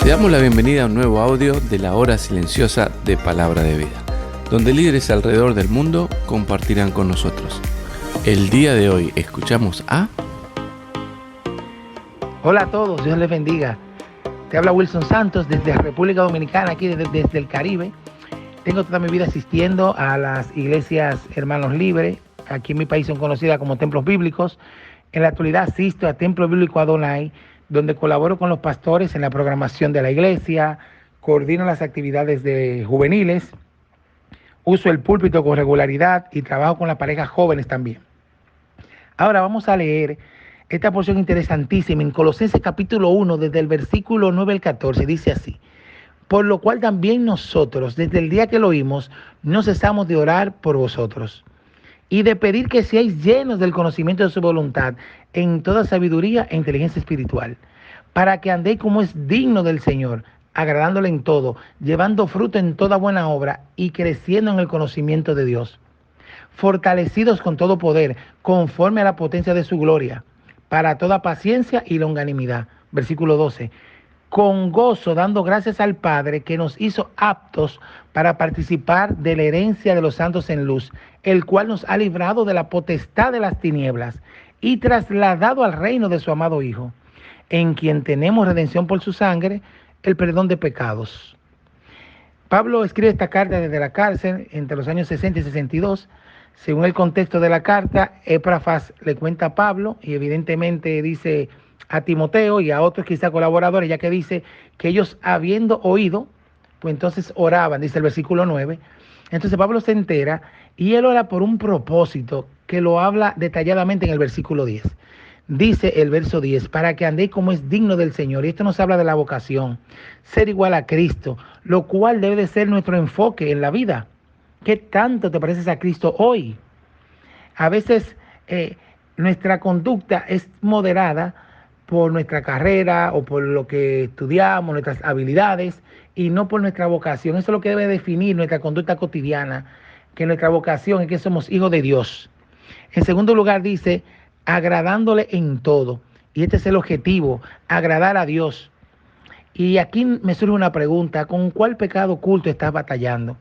Te damos la bienvenida a un nuevo audio de la hora silenciosa de Palabra de Vida, donde líderes alrededor del mundo compartirán con nosotros. El día de hoy escuchamos a... Hola a todos, Dios les bendiga. Te habla Wilson Santos desde República Dominicana, aquí desde el Caribe. Tengo toda mi vida asistiendo a las iglesias Hermanos Libres. Aquí en mi país son conocidas como templos bíblicos. En la actualidad asisto a Templo Bíblico Adonai, donde colaboro con los pastores en la programación de la iglesia, coordino las actividades de juveniles, uso el púlpito con regularidad y trabajo con las parejas jóvenes también. Ahora vamos a leer esta porción interesantísima en Colosenses capítulo 1, desde el versículo 9 al 14, dice así: por lo cual también nosotros, desde el día que lo oímos, no cesamos de orar por vosotros y de pedir que seáis llenos del conocimiento de su voluntad en toda sabiduría e inteligencia espiritual, para que andéis como es digno del Señor, agradándole en todo, llevando fruto en toda buena obra y creciendo en el conocimiento de Dios, fortalecidos con todo poder, conforme a la potencia de su gloria, para toda paciencia y longanimidad. Versículo 12. Con gozo, dando gracias al Padre que nos hizo aptos para participar de la herencia de los santos en luz, el cual nos ha librado de la potestad de las tinieblas y trasladado al reino de su amado Hijo, en quien tenemos redención por su sangre, el perdón de pecados. Pablo escribe esta carta desde la cárcel entre los años 60 y 62. Según el contexto de la carta, Epafras le cuenta a Pablo y evidentemente dice a Timoteo y a otros quizá colaboradores, ya que dice que ellos habiendo oído, pues entonces oraban, dice el versículo 9. Entonces Pablo se entera y él ora por un propósito que lo habla detalladamente en el versículo 10. Dice el verso 10, para que andéis como es digno del Señor. Y esto nos habla de la vocación, ser igual a Cristo, lo cual debe de ser nuestro enfoque en la vida. ¿Qué tanto te pareces a Cristo hoy? A veces nuestra conducta es moderada por nuestra carrera o por lo que estudiamos, nuestras habilidades, y no por nuestra vocación. Eso es lo que debe definir nuestra conducta cotidiana, que nuestra vocación es que somos hijos de Dios. En segundo lugar dice, agradándole en todo. Y este es el objetivo, agradar a Dios. Y aquí me surge una pregunta: ¿con cuál pecado oculto estás batallando?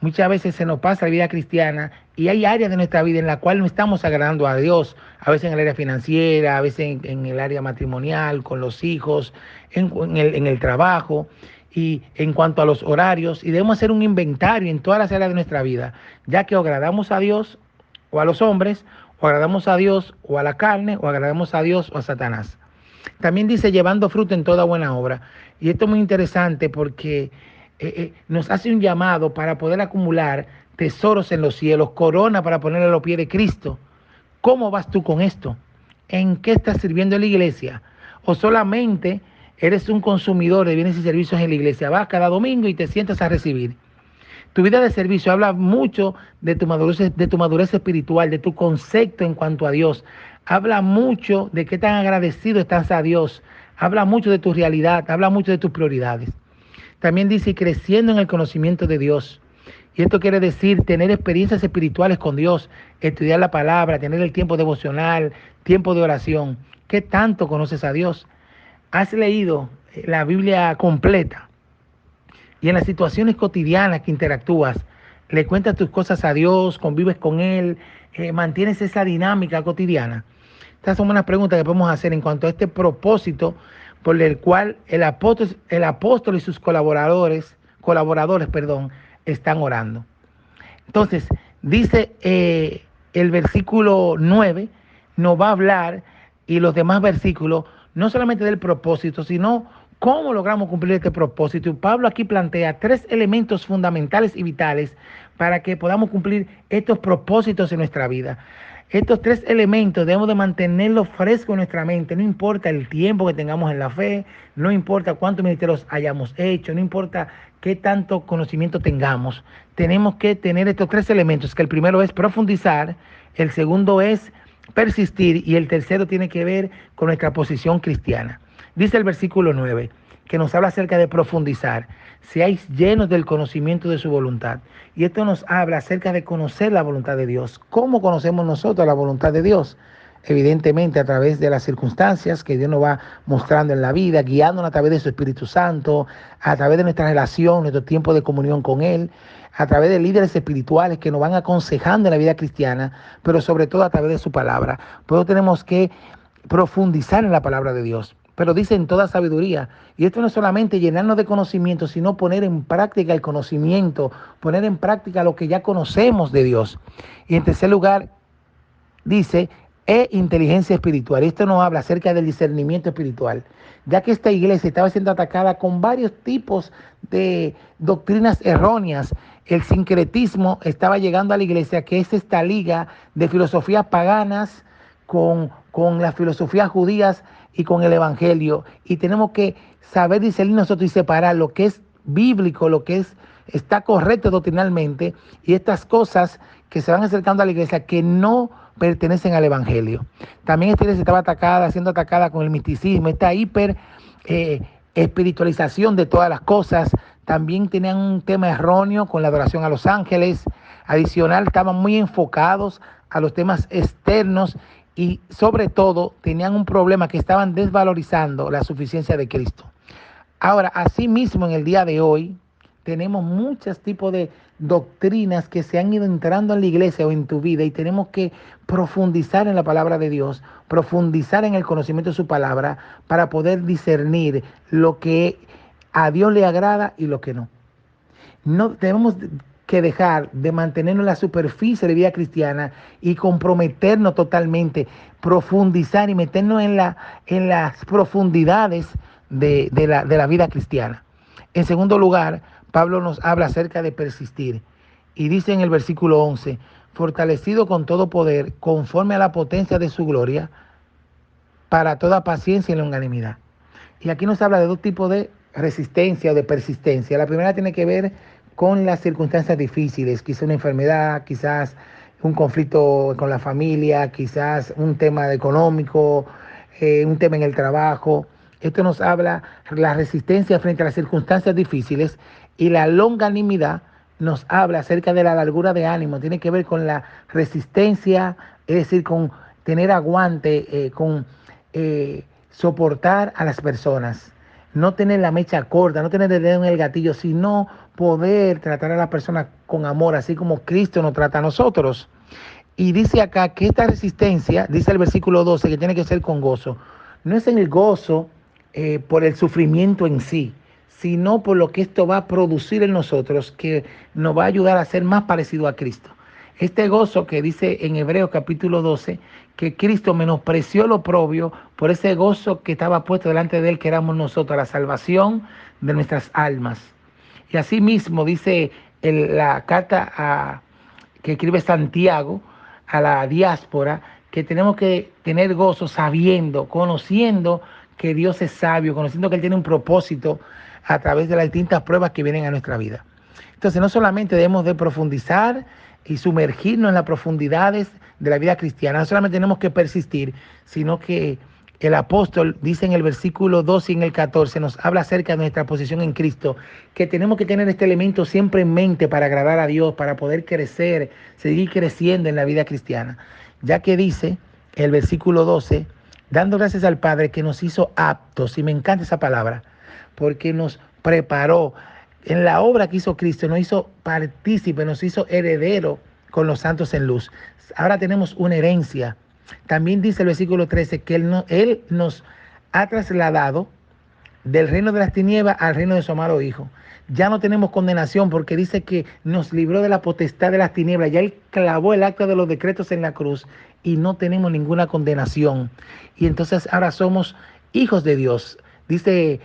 Muchas veces se nos pasa la vida cristiana y hay áreas de nuestra vida en la cual no estamos agradando a Dios, a veces en el área financiera, a veces en el área matrimonial, con los hijos, en el trabajo y en cuanto a los horarios. Y debemos hacer un inventario en todas las áreas de nuestra vida, ya que o agradamos a Dios o a los hombres, o agradamos a Dios o a la carne, o agradamos a Dios o a Satanás. También dice llevando fruto en toda buena obra. Y esto es muy interesante porque nos hace un llamado para poder acumular tesoros en los cielos, corona para poner a los pies de Cristo. ¿Cómo vas tú con esto? ¿En qué estás sirviendo en la iglesia? ¿O solamente eres un consumidor de bienes y servicios en la iglesia? Vas cada domingo y te sientas a recibir. Tu vida de servicio habla mucho de tu madurez espiritual, de tu concepto en cuanto a Dios. Habla mucho de qué tan agradecido estás a Dios. Habla mucho de tu realidad, habla mucho de tus prioridades. También dice creciendo en el conocimiento de Dios. Y esto quiere decir tener experiencias espirituales con Dios, estudiar la palabra, tener el tiempo devocional, tiempo de oración. ¿Qué tanto conoces a Dios? ¿Has leído la Biblia completa? Y en las situaciones cotidianas que interactúas, le cuentas tus cosas a Dios, convives con Él, mantienes esa dinámica cotidiana. Estas son unas preguntas que podemos hacer en cuanto a este propósito por el cual el apóstol y sus colaboradores, están orando. Entonces, dice el versículo 9, nos va a hablar, y los demás versículos, no solamente del propósito, sino cómo logramos cumplir este propósito. Y Pablo aquí plantea 3 elementos fundamentales y vitales para que podamos cumplir estos propósitos en nuestra vida. Estos 3 elementos debemos de mantenerlos frescos en nuestra mente, no importa el tiempo que tengamos en la fe, no importa cuántos ministerios hayamos hecho, no importa qué tanto conocimiento tengamos. Tenemos que tener estos 3 elementos, que el primero es profundizar, el segundo es persistir y el tercero tiene que ver con nuestra posición cristiana. Dice el versículo 9, que nos habla acerca de profundizar. Seáis llenos del conocimiento de su voluntad. Y esto nos habla acerca de conocer la voluntad de Dios. ¿Cómo conocemos nosotros la voluntad de Dios? evidentemente a través de las circunstancias que Dios nos va mostrando en la vida, guiándonos a través de su Espíritu Santo, a través de nuestra relación, nuestro tiempo de comunión con Él, a través de líderes espirituales que nos van aconsejando en la vida cristiana, pero sobre todo a través de su palabra. Por eso tenemos que profundizar en la palabra de Dios. Pero dice en toda sabiduría. Y esto no es solamente llenarnos de conocimiento, sino poner en práctica el conocimiento, poner en práctica lo que ya conocemos de Dios. Y en tercer lugar, dice, inteligencia espiritual. Esto nos habla acerca del discernimiento espiritual, ya que esta iglesia estaba siendo atacada con varios tipos de doctrinas erróneas. El sincretismo estaba llegando a la iglesia, que es esta liga de filosofías paganas con las filosofías judías y con el evangelio. Y tenemos que saber discernir nosotros y separar lo que es bíblico, lo que está correcto doctrinalmente, y estas cosas que se van acercando a la iglesia que no pertenecen al evangelio. También esta iglesia estaba siendo atacada con el misticismo, esta espiritualización de todas las cosas. También tenían un tema erróneo con la adoración a los ángeles. Adicional, estaban muy enfocados a los temas externos y sobre todo tenían un problema, que estaban desvalorizando la suficiencia de Cristo. Ahora, asimismo, en el día de hoy tenemos muchos tipos de doctrinas que se han ido entrando en la iglesia o en tu vida, y tenemos que profundizar en la palabra de Dios, profundizar en el conocimiento de su palabra, para poder discernir lo que a Dios le agrada y lo que no. No debemos que dejar de mantenernos en la superficie de vida cristiana y comprometernos totalmente, profundizar y meternos en las profundidades de la vida cristiana. En segundo lugar, Pablo nos habla acerca de persistir, y dice en el versículo 11, fortalecido con todo poder, conforme a la potencia de su gloria, para toda paciencia y longanimidad. Y aquí nos habla de dos tipos de resistencia o de persistencia. La primera tiene que ver con las circunstancias difíciles, quizás una enfermedad, quizás un conflicto con la familia, quizás un tema económico, un tema en el trabajo. Esto nos habla de la resistencia frente a las circunstancias difíciles, y la longanimidad nos habla acerca de la largura de ánimo. Tiene que ver con la resistencia, es decir, con tener aguante, con soportar a las personas. No tener la mecha corta, no tener el dedo en el gatillo, sino poder tratar a las personas con amor, así como Cristo nos trata a nosotros. Y dice acá que esta resistencia, dice el versículo 12, que tiene que ser con gozo. No es en el gozo por el sufrimiento en sí, sino por lo que esto va a producir en nosotros, que nos va a ayudar a ser más parecido a Cristo. Este gozo que dice en Hebreos capítulo 12, que Cristo menospreció lo oprobio por ese gozo que estaba puesto delante de él, que éramos nosotros, la salvación de nuestras almas. Y así mismo dice la carta que escribe Santiago a la diáspora, que tenemos que tener gozo sabiendo, conociendo que Dios es sabio, conociendo que Él tiene un propósito a través de las distintas pruebas que vienen a nuestra vida. Entonces, no solamente debemos de profundizar y sumergirnos en las profundidades de la vida cristiana, no solamente tenemos que persistir, sino que el apóstol dice en el versículo 12 y en el 14, nos habla acerca de nuestra posición en Cristo, que tenemos que tener este elemento siempre en mente para agradar a Dios, para poder crecer, seguir creciendo en la vida cristiana. Ya que dice el versículo 12, dando gracias al Padre que nos hizo aptos, y me encanta esa palabra, porque nos preparó en la obra que hizo Cristo, nos hizo partícipe, nos hizo heredero con los santos en luz. Ahora tenemos una herencia. También dice el versículo 13 que Él nos ha trasladado del reino de las tinieblas al reino de su amado Hijo. Ya no tenemos condenación, porque dice que nos libró de la potestad de las tinieblas. Ya Él clavó el acta de los decretos en la cruz y no tenemos ninguna condenación. Y entonces ahora somos hijos de Dios. Dice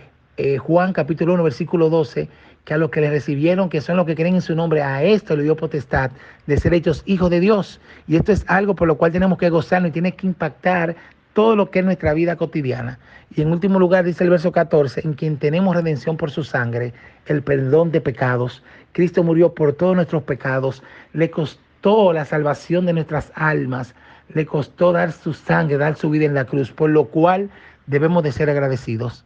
Juan capítulo 1 versículo 12, que a los que le recibieron, que son los que creen en su nombre, a esto le dio potestad de ser hechos hijos de Dios. Y esto es algo por lo cual tenemos que gozarnos y tiene que impactar todo lo que es nuestra vida cotidiana. Y en último lugar dice el verso 14, en quien tenemos redención por su sangre, el perdón de pecados. Cristo murió por todos nuestros pecados, le costó la salvación de nuestras almas, le costó dar su sangre, dar su vida en la cruz, por lo cual debemos de ser agradecidos.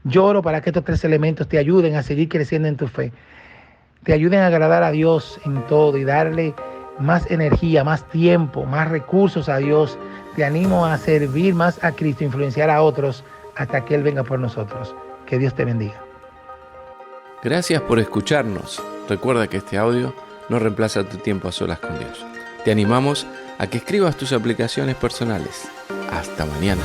Yo oro para que estos tres elementos te ayuden a seguir creciendo en tu fe, te ayuden a agradar a Dios en todo y darle más energía, más tiempo, más recursos a Dios, te animo a servir más a Cristo, influenciar a otros hasta que Él venga por nosotros. Que Dios te bendiga. Gracias por escucharnos. Recuerda que este audio no reemplaza tu tiempo a solas con Dios. Te animamos a que escribas tus aplicaciones personales. Hasta mañana.